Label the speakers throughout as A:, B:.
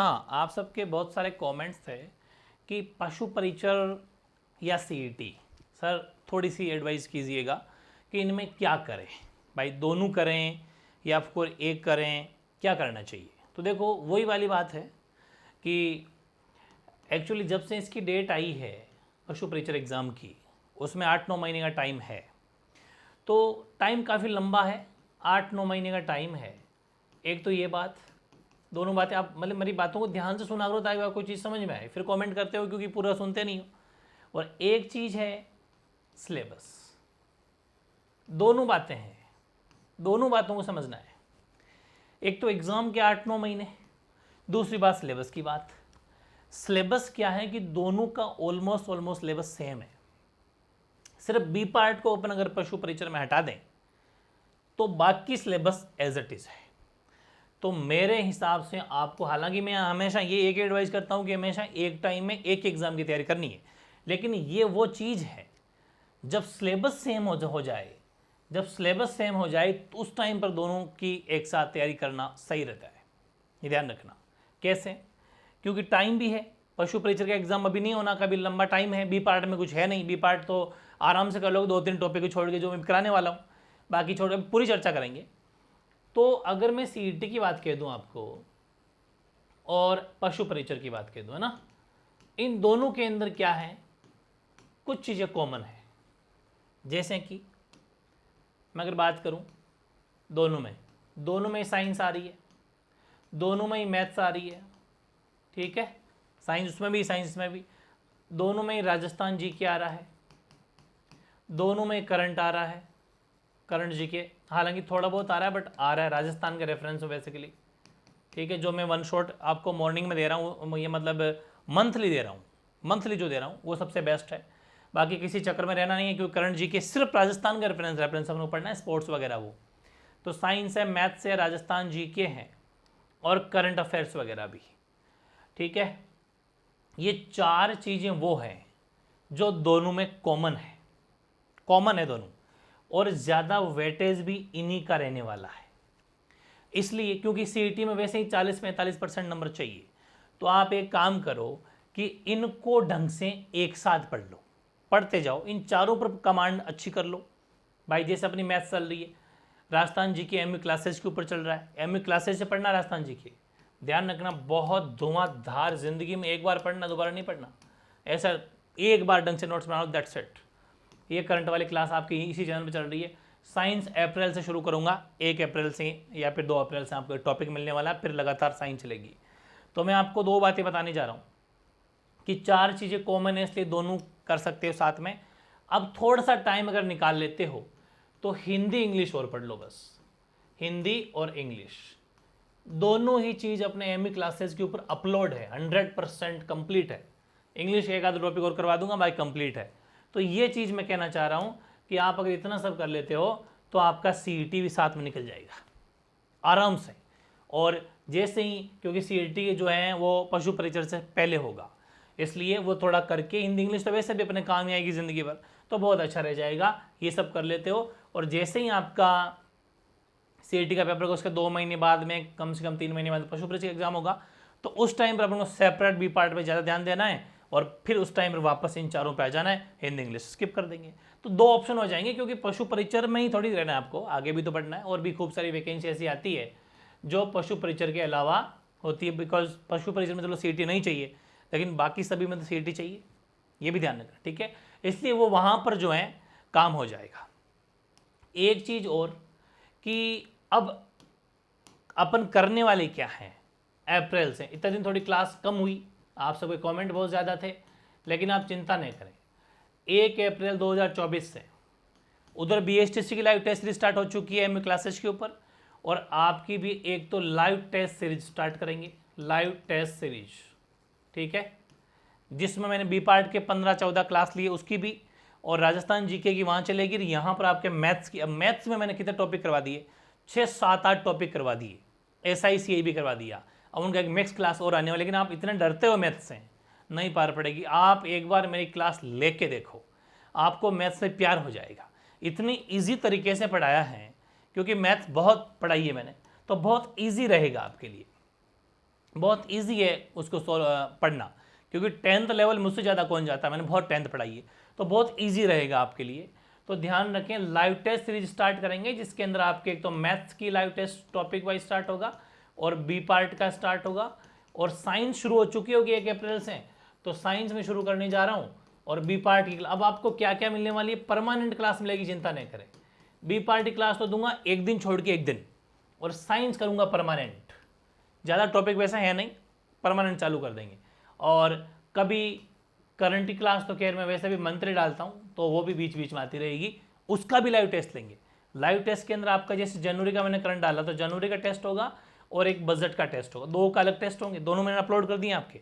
A: हाँ, आप सबके बहुत सारे कमेंट्स थे कि पशु परिचर या सीईटी, सर थोड़ी सी एडवाइस कीजिएगा कि इनमें क्या करें, भाई दोनों करें या आपको एक करें, क्या करना चाहिए। तो देखो वही वाली बात है कि एक्चुअली जब से इसकी डेट आई है पशु परिचर एग्ज़ाम की, उसमें 8-9 महीने का टाइम है। तो टाइम काफ़ी लंबा है, 8-9 महीने का टाइम है। एक तो ये बात, दोनों बातें आप मतलब मेरी बातों को ध्यान से सुना करो ताकि आपको चीज़ समझ में आए, फिर कमेंट करते हो क्योंकि पूरा सुनते नहीं हो। और एक चीज़ है सिलेबस, दोनों बातें हैं, दोनों बातों को समझना है। एक तो एग्ज़ाम के 8-9 महीने, दूसरी बात सिलेबस की बात। सिलेबस क्या है कि दोनों का ऑलमोस्ट सिलेबस सेम है। सिर्फ बी पार्ट को अपन अगर पशु परिचर में हटा दें तो बाकी सिलेबस एज इट इज़ है। तो मेरे हिसाब से आपको, हालांकि मैं हमेशा ये एक एडवाइस करता हूँ कि हमेशा एक टाइम में एक एग्ज़ाम की तैयारी करनी है, लेकिन ये वो चीज़ है जब सिलेबस सेम हो जाए, जब सिलेबस सेम हो जाए तो उस टाइम पर दोनों की एक साथ तैयारी करना सही रहता है। ये ध्यान रखना। कैसे? क्योंकि टाइम भी है, पशु परिचर का एग्जाम अभी नहीं होना, कभी लंबा टाइम है। बी पार्ट में कुछ है नहीं, बी पार्ट तो आराम से कर लोगे, 2-3 टॉपिक को छोड़ के जो मैं कराने वाला हूँ, बाकी छोड़ के पूरी चर्चा करेंगे। तो अगर मैं सीईटी की बात कह दूँ आपको और पशु परिचर की बात कह दूँ, है ना, इन दोनों के अंदर क्या है, कुछ चीज़ें कॉमन है। जैसे कि मैं अगर बात करूँ दोनों में साइंस आ रही है, दोनों में ही मैथ्स आ रही है, ठीक है, साइंस उसमें भी, साइंस में भी, दोनों में ही राजस्थान जीके आ रहा है, दोनों में करंट आ रहा है, करंट जीके हालांकि थोड़ा बहुत आ रहा है बट आ रहा है, राजस्थान का रेफरेंस हो बेसिकली, ठीक है। जो मैं वन शॉट आपको मॉर्निंग में दे रहा हूँ, ये मतलब मंथली दे रहा हूँ, मंथली जो दे रहा हूँ वो सबसे बेस्ट है। बाकी किसी चक्कर में रहना नहीं है, क्योंकि करंट जीके सिर्फ राजस्थान का रेफरेंस हमने पढ़ना है, स्पोर्ट्स वगैरह वो तो साइंस है, मैथ्स है, राजस्थान जीके है और करंट अफेयर्स वगैरह भी, ठीक है। ये 4 चीज़ें वो हैं जो दोनों में कॉमन है दोनों, और ज़्यादा वेटेज भी इन्हीं का रहने वाला है। इसलिए क्योंकि सीईटी में वैसे ही 40-45% नंबर चाहिए, तो आप एक काम करो कि इनको ढंग से एक साथ पढ़ लो, पढ़ते जाओ, इन चारों पर कमांड अच्छी कर लो भाई। जैसे अपनी मैथ्स चल रही है, राजस्थान जी के एमयू क्लासेज के ऊपर चल रहा है, एमयू क्लासेज से पढ़ना राजस्थान जी के, ध्यान रखना बहुत धुआंधार, जिंदगी में एक बार पढ़ना, दोबारा नहीं पढ़ना, ऐसा एक बार ढंग से नोट्स बना लो, दैट्स इट। ये करंट वाली क्लास आपकी इसी चैनल पर चल रही है। साइंस अप्रैल से शुरू करूंगा, 1 अप्रैल से या फिर 2 अप्रैल से आपको टॉपिक मिलने वाला है, फिर लगातार साइंस चलेगी। तो मैं आपको 2 बातें बताने जा रहा हूँ कि 4 चीज़ें कॉमन है, इसलिए दोनों कर सकते हो साथ में। अब थोड़ा सा टाइम अगर निकाल लेते हो तो हिंदी इंग्लिश और पढ़ लो, बस हिंदी और इंग्लिश दोनों ही चीज़ अपने एमई क्लासेस के ऊपर अपलोड है, 100% कंप्लीट है। इंग्लिश एक आधा टॉपिक और करवा दूंगा, भाई कंप्लीट है। तो ये चीज़ मैं कहना चाह रहा हूँ कि आप अगर इतना सब कर लेते हो तो आपका सीईटी भी साथ में निकल जाएगा आराम से। और जैसे ही, क्योंकि सीईटी जो है वो पशु परिचर से पहले होगा, इसलिए वो थोड़ा करके हिंदी इंग्लिश तो वैसे भी अपने काम ही आएगी ज़िंदगी भर, तो बहुत अच्छा रह जाएगा। ये सब कर लेते हो और जैसे ही आपका सीईटी का पेपर, उसके 2 महीने बाद में, कम से कम 3 महीने बाद पशु परिचर एग्जाम होगा, तो उस टाइम पर अपन को सेपरेट बी पार्ट पे ज़्यादा ध्यान देना है और फिर उस टाइम पर वापस इन चारों पे आ जाना है, हिंदी इंग्लिश स्किप कर देंगे। तो 2 ऑप्शन हो जाएंगे, क्योंकि पशु परिचर में ही थोड़ी रहना है आपको, आगे भी तो बढ़ना है, और भी खूब सारी वैकेंसी ऐसी आती है जो पशु परिचर के अलावा होती है। बिकॉज पशु परिचर में चलो सीईटी नहीं चाहिए, लेकिन बाकी सभी में तो सीईटी चाहिए, ये भी ध्यान रखना, ठीक है। इसलिए वो वहाँ पर जो है काम हो जाएगा। एक चीज़ और कि अब अपन करने वाले क्या हैं, अप्रैल से इतने दिन थोड़ी क्लास कम हुई, आप सबके कमेंट बहुत ज़्यादा थे, लेकिन आप चिंता नहीं करें। 1 अप्रैल 2024 से उधर बीएसटीसी की लाइव टेस्ट सीरीज स्टार्ट हो चुकी है एमयू क्लासेस के ऊपर, और आपकी भी एक तो लाइव टेस्ट सीरीज स्टार्ट करेंगे, लाइव टेस्ट सीरीज, ठीक है, जिसमें मैंने बी पार्ट के 15-14 क्लास लिए उसकी भी, और राजस्थान जीके की वहाँ चलेगी। यहाँ पर आपके मैथ्स की, अब मैथ्स में मैंने कितने टॉपिक करवा दिए, 6-7-8 टॉपिक करवा दिए, SICA भी करवा दिया। अब उनका एक मिक्स क्लास और आने वाली, लेकिन आप इतने डरते हो मैथ्स से, नहीं पार पड़ेगी। आप एक बार मेरी क्लास लेके देखो, आपको मैथ्स से प्यार हो जाएगा। इतनी ईजी तरीके से पढ़ाया है, क्योंकि मैथ्स बहुत पढ़ाई है मैंने, तो बहुत ईजी रहेगा आपके लिए। बहुत ईजी है उसको पढ़ना, क्योंकि 10th लेवल मुझसे ज़्यादा कौन जाता है, मैंने बहुत 10th पढ़ाई है, तो बहुत ईजी रहेगा आपके लिए। तो ध्यान रखें, लाइव टेस्ट सीरीज स्टार्ट करेंगे जिसके अंदर आपके एक तो मैथ्स की live test topic wise start होगा और बी पार्ट का स्टार्ट होगा, और साइंस शुरू हो चुकी होगी 1 अप्रैल से, तो साइंस में शुरू करने जा रहा हूँ। और बी पार्ट की अब आपको क्या क्या मिलने वाली है, परमानेंट क्लास मिलेगी, चिंता नहीं करें। बी पार्ट की क्लास तो दूंगा एक दिन छोड़ के एक दिन, और साइंस करूंगा परमानेंट, ज़्यादा टॉपिक वैसा है नहीं, परमानेंट चालू कर देंगे। और कभी करंट की क्लास तो खैर मैं वैसे भी मंत्र डालता हूँ, तो वो भी बीच बीच में आती रहेगी, उसका भी लाइव टेस्ट लेंगे। लाइव टेस्ट के अंदर आपका जैसे जनवरी का मैंने करंट डाला, तो जनवरी का टेस्ट होगा और एक बजट का टेस्ट होगा, 2 का अलग टेस्ट होंगे, दोनों मैंने अपलोड कर दिए आपके।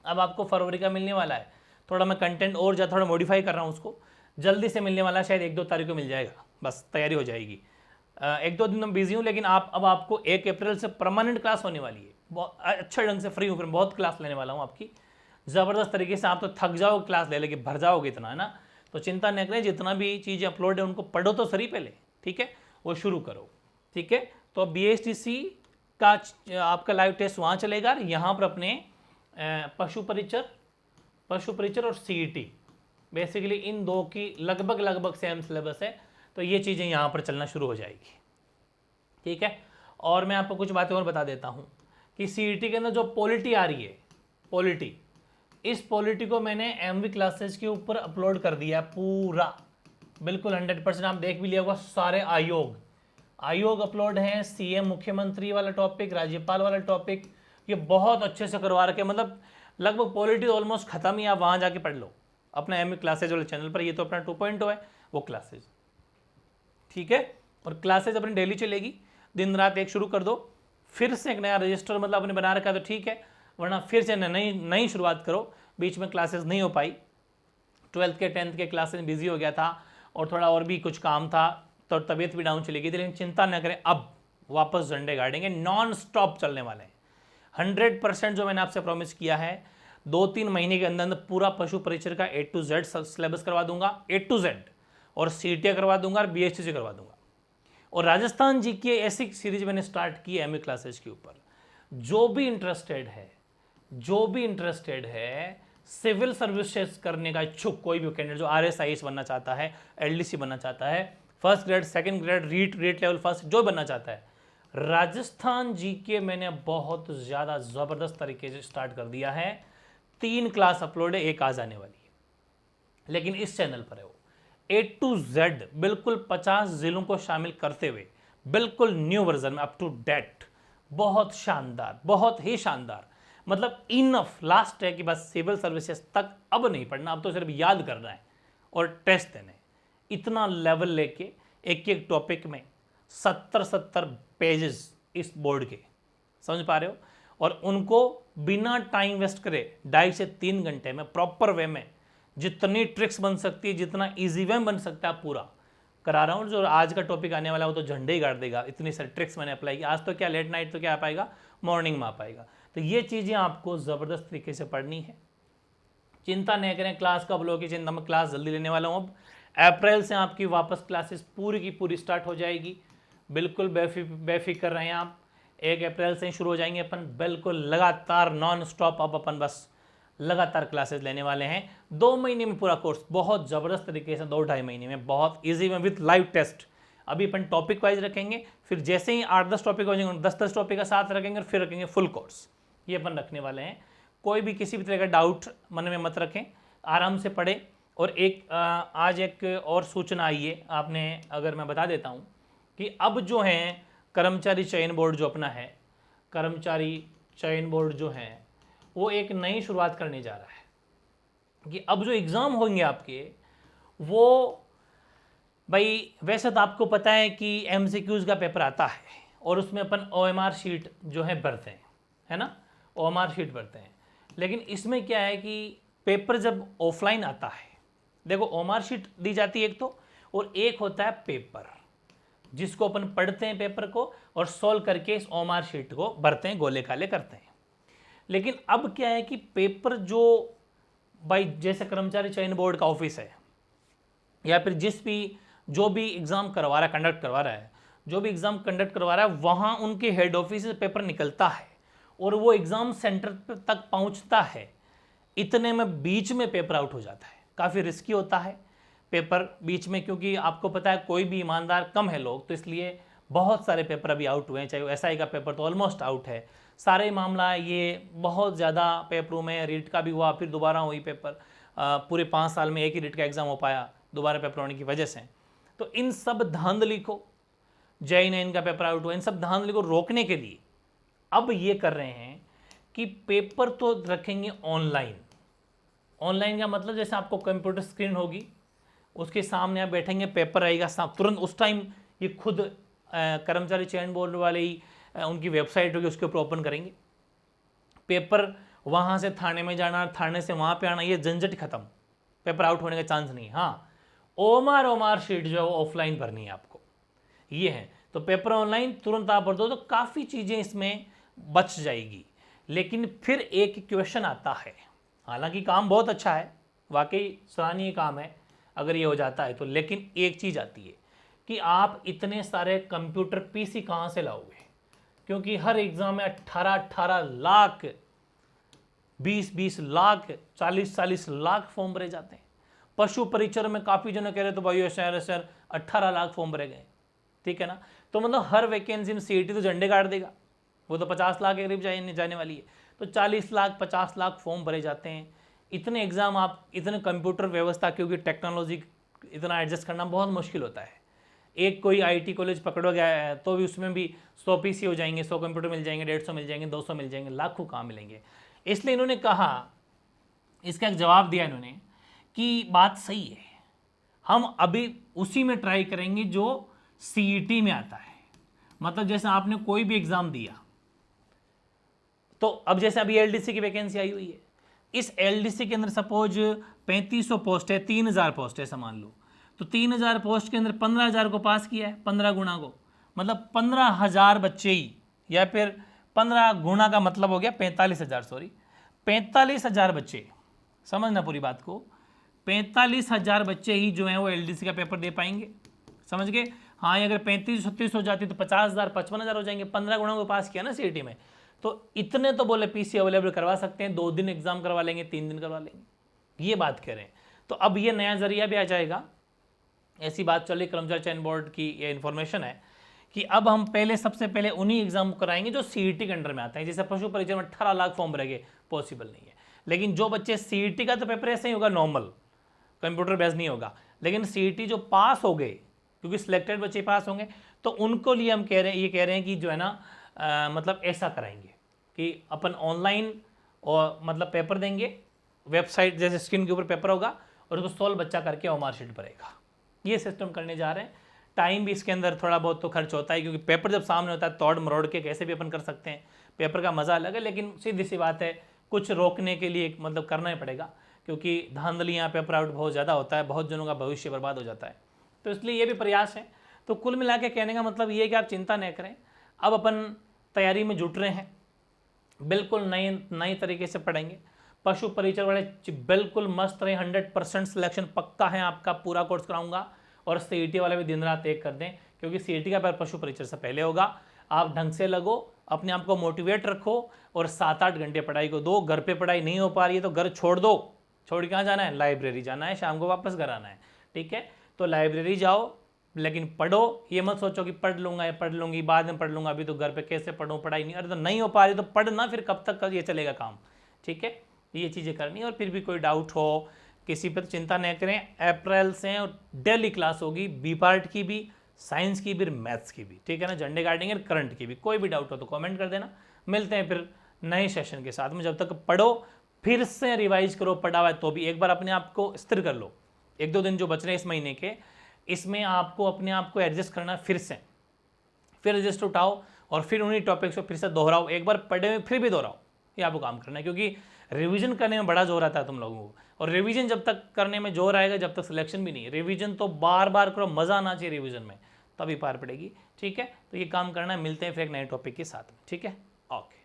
A: अब आपको फरवरी का मिलने वाला है, थोड़ा मैं कंटेंट और ज़्यादा थोड़ा मॉडिफाई कर रहा हूँ, उसको जल्दी से मिलने वाला है, शायद 1-2 तारीख को मिल जाएगा, बस तैयारी हो जाएगी। 1-2 दिन में बिजी हूँ, लेकिन अब आपको 1 अप्रैल से परमानेंट क्लास होने वाली है, बहुत अच्छे ढंग से फ्री होकर बहुत क्लास लेने वाला हूँ आपकी, ज़बरदस्त तरीके से। आप तो थक जाओगे क्लास ले लेके, भर जाओगे इतना, है ना, तो चिंता नहीं करें, जितना भी चीज़ें अपलोड है उनको पढ़ो तो सही पहले, ठीक है, वो शुरू करो, ठीक है। तो BSTC का आपका लाइव टेस्ट वहाँ चलेगा, यहाँ पर अपने पशु परिचर और CET, बेसिकली इन 2 की लगभग सेम सिलेबस है, तो ये चीज़ें यहाँ पर चलना शुरू हो जाएगी, ठीक है। और मैं आपको कुछ बातें और बता देता हूँ कि CET के अंदर जो पॉलिटी आ रही है, पॉलिटी, इस पॉलिटी को मैंने MV क्लासेस के ऊपर अपलोड कर दिया है पूरा, बिल्कुल 100%। आप देख भी लिया होगा, सारे आयोग अपलोड हैं, CM मुख्यमंत्री वाला टॉपिक, राज्यपाल वाला टॉपिक, ये बहुत अच्छे से करवा रखे, मतलब लगभग पॉलिटी ऑलमोस्ट खत्म ही, आप वहाँ जाके पढ़ लो अपना MV क्लासेज वाले चैनल पर, ये तो अपना 2.0 है वो क्लासेज, ठीक है। और क्लासेज अपनी डेली चलेगी, दिन रात एक शुरू कर दो, फिर से एक नया रजिस्टर मतलब आपने बना रखा है तो ठीक है, वरना फिर से नई शुरुआत करो। बीच में क्लासेस नहीं हो पाई, 12th के 10th के क्लासेस में बिजी हो गया था, और थोड़ा और भी कुछ काम था, तो तबीयत भी डाउन चली गई थी, लेकिन चिंता न करें, अब वापस झंडे गाड़ेंगे, नॉन स्टॉप चलने वाले हैं 100%। जो मैंने आपसे प्रॉमिस किया है, 2-3 महीने के अंदर पूरा पशु परिचर का A to Z सिलेबस करवा दूंगा, A to Z, और CET करवा दूंगा और BSTC करवा दूंगा। और राजस्थान जी की ऐसी सीरीज मैंने स्टार्ट की है MV क्लासेस के ऊपर, जो भी इंटरेस्टेड है सिविल सर्विसेज करने का इच्छुक कोई भी कैंडिडेट, जो RSIS बनना चाहता है, LDC बनना चाहता है, first grade, second grade, REET level first, जो बनना चाहता है, राजस्थान GK मैंने बहुत ज़्यादा ज़बरदस्त तरीके से स्टार्ट कर दिया है। 3 क्लास अपलोड है, 1 आज आने वाली है, लेकिन इस चैनल पर है वो A to Z, बिल्कुल 50 जिलों को शामिल करते हुए, बिल्कुल न्यू वर्जन में, अप टू डेट, बहुत शानदार, बहुत ही शानदार, मतलब इनफ। लास्ट है कि बस सिविल सर्विसेज तक अब नहीं पढ़ना, अब तो सिर्फ याद करना है और टेस्ट देने, इतना लेवल लेके एक टॉपिक में 70 पेजेस इस बोर्ड के, समझ पा रहे हो, और उनको बिना टाइम वेस्ट करे 2.5 से 3 घंटे में प्रॉपर वे में जितनी ट्रिक्स बन सकती है, जितना इजी वे बन सकता है, पूरा करा रहा हूँ। जो आज का टॉपिक आने वाला है वो तो झंडे ही गाड़ देगा, इतनी सारी ट्रिक्स मैंने अप्लाई की। आज तो क्या लेट नाइट तो क्या आ पाएगा, मॉर्निंग में आ पाएगा। तो ये चीज़ें आपको ज़बरदस्त तरीके से पढ़नी है, चिंता नहीं करें। क्लास कब लोगे, चिंता में, क्लास जल्दी लेने वाला हूँ। अब अप्रैल से आपकी वापस क्लासेस पूरी की पूरी स्टार्ट हो जाएगी, बिल्कुल बेफिक्र रहें आप। 1 अप्रैल से ही शुरू हो जाएंगे अपन, बिल्कुल लगातार नॉन स्टॉप। अब अपन बस लगातार क्लासेस लेने वाले हैं। 2 महीने में पूरा कोर्स बहुत ज़बरदस्त तरीके से, 2-2.5 महीने में बहुत ईजी में, विथ लाइव टेस्ट। अभी अपन टॉपिक वाइज रखेंगे, फिर जैसे ही 8-10 टॉपिक हो जाएंगे, 10-10 टॉपिक का साथ रखेंगे, और फिर रखेंगे फुल कोर्स। ये अपन रखने वाले हैं। कोई भी किसी भी तरह का डाउट मन में मत रखें, आराम से पढ़े। और आज एक और सूचना आई है, आपने, अगर मैं बता देता हूँ कि अब जो है कर्मचारी चयन बोर्ड जो अपना है, कर्मचारी चयन बोर्ड जो है वो एक नई शुरुआत करने जा रहा है कि अब जो एग्ज़ाम होंगे आपके, वो भाई वैसे तो आपको पता है कि MCQs का पेपर आता है, और उसमें अपन OMR शीट जो है भरते हैं, है ना, OMR शीट भरते हैं। लेकिन इसमें क्या है कि पेपर जब ऑफलाइन आता है, देखो OMR शीट दी जाती है एक तो, और एक होता है पेपर, जिसको अपन पढ़ते हैं पेपर को, और सॉल्व करके इस OMR शीट को भरते हैं, गोले काले करते हैं। लेकिन अब क्या है कि पेपर जो भाई, जैसे कर्मचारी चयन बोर्ड का ऑफिस है, या फिर जो भी एग्ज़ाम करवा रहा है, कंडक्ट करवा रहा है, जो भी एग्ज़ाम कंडक्ट करवा रहा है, वहाँ उनके हेड ऑफिस से पेपर निकलता है, और वो एग्ज़ाम सेंटर तक पहुंचता है, इतने में बीच में पेपर आउट हो जाता है। काफ़ी रिस्की होता है पेपर बीच में, क्योंकि आपको पता है कोई भी ईमानदार कम है लोग, तो इसलिए बहुत सारे पेपर अभी आउट हुए हैं। चाहे वो SI का पेपर तो ऑलमोस्ट आउट है, सारे मामला ये बहुत ज़्यादा पेपरों में, रीट का भी हुआ, फिर दोबारा हुई पेपर, पूरे 5 साल में एक ही रीट का एग्ज़ाम हो पाया दोबारा पेपर होने की वजह से। तो इन सब धांधली को, JEE का पेपर आउट हुआ, इन सब धांधली को रोकने के लिए अब ये कर रहे हैं कि पेपर तो रखेंगे ऑनलाइन। ऑनलाइन का मतलब जैसे आपको कंप्यूटर स्क्रीन होगी, उसके सामने आप बैठेंगे, पेपर आएगा तुरंत उस टाइम ये खुद कर्मचारी चयन बोर्ड वाले ही उनकी वेबसाइट होगी, उसके ऊपर ओपन करेंगे पेपर। वहाँ से थाने में जाना, थाने से वहाँ पे आना, ये झंझट खत्म, पेपर आउट होने का चांस नहीं। हाँ, ओमार शीट जो है वो ऑफलाइन भरनी है आपको, ये है। तो पेपर ऑनलाइन तुरंत आप भर दो तो काफ़ी चीज़ें इसमें बच जाएगी। लेकिन फिर एक क्वेश्चन आता है, हालांकि काम बहुत अच्छा है, वाकई सराहनीय काम है अगर ये हो जाता है तो, लेकिन एक चीज़ आती है कि आप इतने सारे कंप्यूटर PC कहाँ से लाओगे, क्योंकि हर एग्ज़ाम में 18 लाख, 20 लाख, 40 लाख फॉर्म भरे जाते हैं। पशु परिचर में काफ़ी जन कह रहे तो भाई सर 18 लाख फॉर्म भरे गए, ठीक है ना। तो मतलब हर वैकेंसी में CET तो झंडे गाड़ देगा, वो तो 50 लाख के करीब जाने वाली है। तो 40 लाख 50 लाख फॉर्म भरे जाते हैं। इतने एग्ज़ाम आप, इतने कंप्यूटर व्यवस्था, क्योंकि टेक्नोलॉजी इतना एडजस्ट करना बहुत मुश्किल होता है। एक कोई IT कॉलेज पकड़ो गया तो भी उसमें भी 100 PC हो जाएंगे, 100 कंप्यूटर मिल जाएंगे, 150 मिल जाएंगे, 200 मिल जाएंगे, लाखों कहाँ मिलेंगे। इसलिए इन्होंने कहा, इसका एक जवाब दिया इन्होंने कि बात सही है, हम अभी उसी में ट्राई करेंगे जो CET में आता है। मतलब जैसे आपने कोई भी एग्ज़ाम दिया, तो अब जैसे अभी LDC की वैकेंसी आई हुई है, इस LDC के अंदर सपोज 3500 पोस्ट है, 3000 पोस्ट है मान लो, तो 3000 पोस्ट के अंदर 15000 को पास किया है, 15 गुना को, मतलब 15000 बच्चे ही, या फिर 15 गुना का मतलब हो गया 45,000, सॉरी 45,000 बच्चे, समझना पूरी बात को, 45,000 बच्चे ही जो हैं वो LDC का पेपर दे पाएंगे, समझ गए। हाँ, अगर 35-36 हो जाती तो 50,000 55,000 हो जाएंगे, 15 गुना को पास किया ना CET में, तो इतने तो बोले PC अवेलेबल करवा सकते हैं, 2 दिन एग्जाम करवा लेंगे, 3 दिन करवा लेंगे, ये बात करें। तो अब ये नया जरिया भी आ जाएगा, ऐसी बात चल रही कर्मचारी चयन बोर्ड की, ये इन्फॉर्मेशन है कि अब हम सबसे पहले उन्हीं एग्जाम कराएंगे जो CET के अंडर में आते हैं। जैसे पशु परिचय में 18 लाख फॉर्म भरेंगे, पॉसिबल नहीं है। लेकिन जो बच्चे CET का तो पेपर ऐसे ही होगा, नॉर्मल कंप्यूटर बेस्ड नहीं होगा, लेकिन CET जो पास हो गए, क्योंकि सिलेक्टेड बच्चे पास होंगे, तो उनको लिए हम कह रहे हैं कि जो है ना मतलब ऐसा कराएंगे कि अपन ऑनलाइन और मतलब पेपर देंगे, वेबसाइट जैसे स्क्रीन के ऊपर पेपर होगा और उसको 16 बच्चा करके ओमार शीट भरेगा, ये सिस्टम करने जा रहे हैं। टाइम भी इसके अंदर थोड़ा बहुत तो खर्च होता है, क्योंकि पेपर जब सामने होता है तोड़ मरोड़ के कैसे भी अपन कर सकते हैं, पेपर का मज़ा अलग है। लेकिन सीधी सी बात है, कुछ रोकने के लिए मतलब करना ही पड़ेगा, क्योंकि धांधलियाँ, पेपर आउट बहुत ज़्यादा होता है, बहुत जनों का भविष्य बर्बाद हो जाता है। तो इसलिए ये भी प्रयास है। तो कुल मिला के कहने का मतलब ये है कि आप चिंता नहीं करें, अब अपन तैयारी में जुट रहे हैं, बिल्कुल नए तरीके से पढ़ेंगे। पशु परिचर वाले बिल्कुल मस्त रहे, 100% सिलेक्शन पक्का है, आपका पूरा कोर्स कराऊंगा। और CET वाले भी दिन रात एक कर दें, क्योंकि CET का पेपर पशु परिचर से पहले होगा। आप ढंग से लगो, अपने आप को मोटिवेट रखो और 7-8 घंटे पढ़ाई को दो। घर पे पढ़ाई नहीं हो पा रही है तो घर छोड़ दो। छोड़ कहाँ जाना है? लाइब्रेरी जाना है, शाम को वापस घर आना है, ठीक है। तो लाइब्रेरी जाओ, लेकिन पढ़ो। ये मत सोचो कि पढ़ लूँगा या पढ़ लूँगी, बाद में पढ़ लूँगा, अभी तो घर पे कैसे पढ़ूँ, पढ़ाई नहीं। अरे तो नहीं हो पा रही तो पढ़ना, फिर कब तक ये चलेगा काम, ठीक है। ये चीज़ें करनी। और फिर भी कोई डाउट हो किसी पर, चिंता नहीं करें। अप्रैल से और डेली क्लास होगी, B पार्ट की भी, साइंस की भी, मैथ्स की भी, ठीक है ना, झंडे गार्डिंग और करंट की भी। कोई भी डाउट हो तो कमेंट कर देना। मिलते हैं फिर नए सेशन के साथ में। जब तक पढ़ो, फिर से रिवाइज करो, पढ़ा हुआ है तो भी एक बार अपने आप को स्थिर कर लो। 1-2 दिन जो बच रहे हैं इस महीने के, इसमें आपको अपने आप को एडजस्ट करना, फिर एडजस्ट उठाओ और फिर उन्हीं टॉपिक्स को फिर से दोहराओ। एक बार पढ़े हुए फिर भी दोहराओ, ये आपको काम करना है, क्योंकि रिवीजन करने में बड़ा जोर आता है तुम लोगों को। और रिवीजन जब तक करने में जोर आएगा, जब तक सिलेक्शन भी नहीं है। रिवीजन तो बार बार करो, मज़ा आना चाहिए रिवीजन में, तभी पार पड़ेगी, ठीक है। तो ये काम करना है। मिलते हैं फिर एक नए टॉपिक के साथ में, ठीक है, ओके।